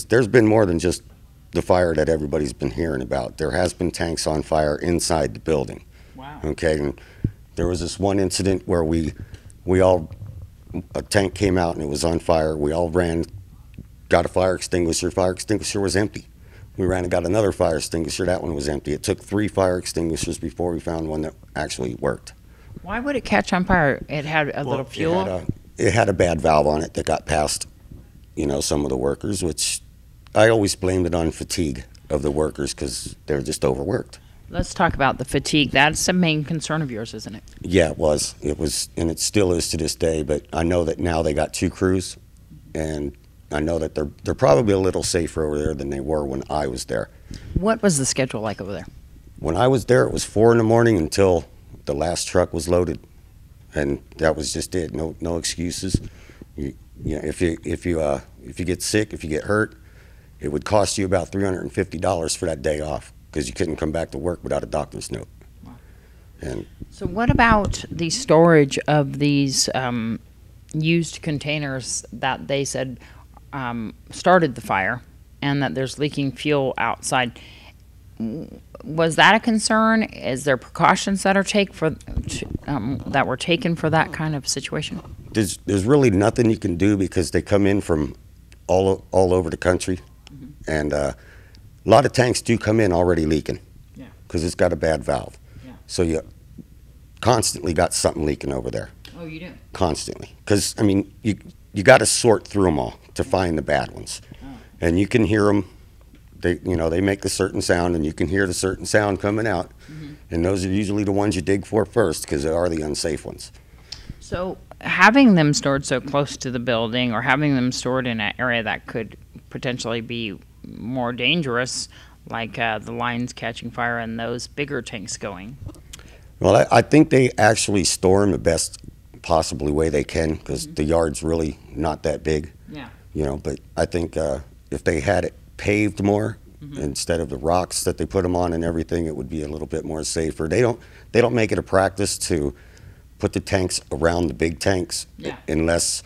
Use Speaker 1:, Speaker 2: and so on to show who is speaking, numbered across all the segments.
Speaker 1: There's been more than just the fire that everybody's been hearing about. There has been tanks on fire inside the building.
Speaker 2: Wow.
Speaker 1: Okay, and there was this one incident where a tank came out and it was on fire. We all ran, got a fire extinguisher. Fire extinguisher was empty. We ran and got another fire extinguisher. That one was empty. It took 3 fire extinguishers before we found one that actually worked.
Speaker 2: Why would it catch on fire? It had a little fuel?
Speaker 1: It had a bad valve on it that got past, some of the workers, which I always blamed it on fatigue of the workers because they're just overworked.
Speaker 2: Let's talk about the fatigue. That's a main concern of yours, isn't it?
Speaker 1: Yeah, it was. It was, and it still is to this day, but I know that now they got 2 crews, and I know that they're probably a little safer over there than they were when I was there.
Speaker 2: What was the schedule like over there?
Speaker 1: When I was there, it was 4 in the morning until the last truck was loaded, and that was just it. No excuses. If you get sick, if you get hurt, it would cost you about $350 for that day off because you couldn't come back to work without a doctor's note.
Speaker 2: Wow.
Speaker 1: And
Speaker 2: so what about the storage of these used containers that they said started the fire and that there's leaking fuel outside? Was that a concern? Is there precautions that are that were taken for that kind of situation?
Speaker 1: There's really nothing you can do because they come in from all over the country, and a lot of tanks do come in already leaking because it's got a bad valve.
Speaker 2: Yeah.
Speaker 1: So you constantly got something leaking over there.
Speaker 2: Oh, you do?
Speaker 1: Constantly, because you got to sort through them all to find the bad ones, and you can hear them. They make a certain sound, and you can hear the certain sound coming out, and those are usually the ones you dig for first because they are the unsafe ones.
Speaker 2: So having them stored so close to the building or having them stored in an area that could potentially be more dangerous, like the lines catching fire and those bigger tanks going?
Speaker 1: Well, I think they actually store them the best possibly way they can because the yard's really not that big.
Speaker 2: Yeah.
Speaker 1: But I think if they had it paved more instead of the rocks that they put them on and everything, it would be a little bit more safer. They don't make it a practice to put the tanks around the big tanks unless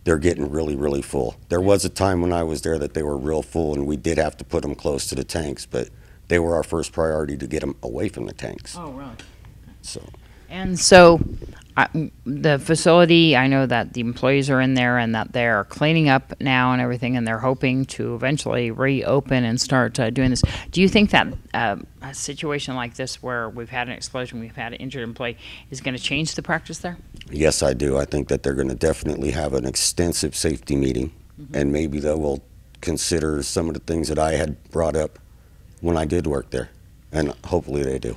Speaker 1: they're getting really, really full. There was a time when I was there that they were real full, and we did have to put them close to the tanks, but they were our first priority to get them away from the tanks.
Speaker 2: Oh, really?
Speaker 1: So
Speaker 2: The facility, I know that the employees are in there and that they're cleaning up now and everything, and they're hoping to eventually reopen and start doing this. Do you think that a situation like this where we've had an explosion, we've had an injured employee, is going to change the practice there?
Speaker 1: Yes, I do. I think that they're going to definitely have an extensive safety meeting, and maybe they will consider some of the things that I had brought up when I did work there, and hopefully they do.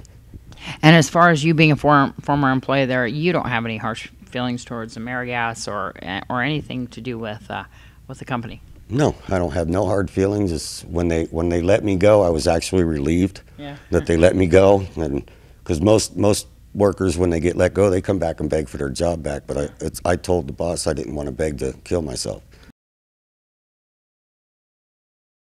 Speaker 2: And as far as you being a former employee there, you don't have any harsh feelings towards Amerigas or anything to do with the company?
Speaker 1: No, I don't have no hard feelings. It's when they let me go, I was actually relieved that they let me go, and because most workers, when they get let go, they come back and beg for their job back. But I told the boss I didn't want to beg to kill myself.